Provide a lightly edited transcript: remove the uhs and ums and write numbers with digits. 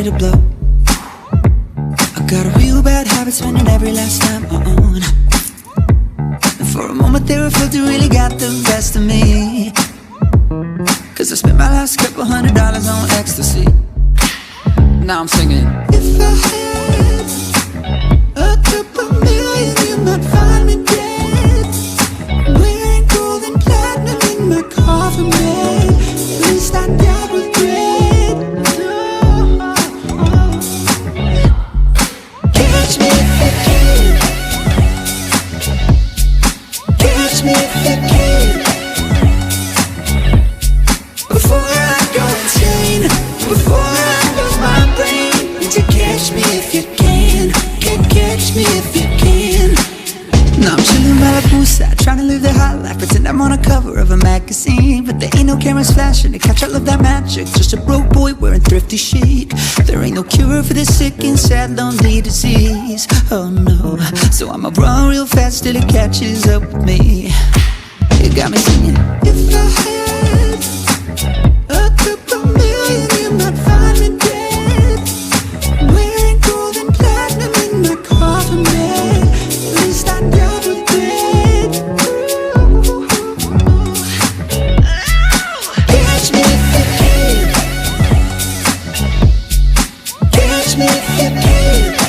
ready to blow. I got a real bad habit spending every last time I own. And for a moment there I felt it really got the best of me. Cause I spent my last couple $100 on ecstasy. Now I'm singing. If I had a couple million, you might find me dead, wearing gold and platinum in my coffin bed. At least I died with bread. Catch me if you can. Catch me if you can. Before I go insane, before I lose my brain. Would you catch me if you can? Catch me if you can. Now I'm chillin' by the poolside, trying to live the high life. Pretend I'm on a cover of a magazine, but there ain't no cameras flashing to catch all of that magic. Just a broke boy wearing thrifty chic. There ain't no cure for the sick and sad lonely disease. Oh no, so I'ma run real fast till it catches up with me. You got me singing. If I had a couple million, you might find me dead, wearing gold and platinum in my coffin bed. At least I died with bread. Catch me if you can. Catch me if you can.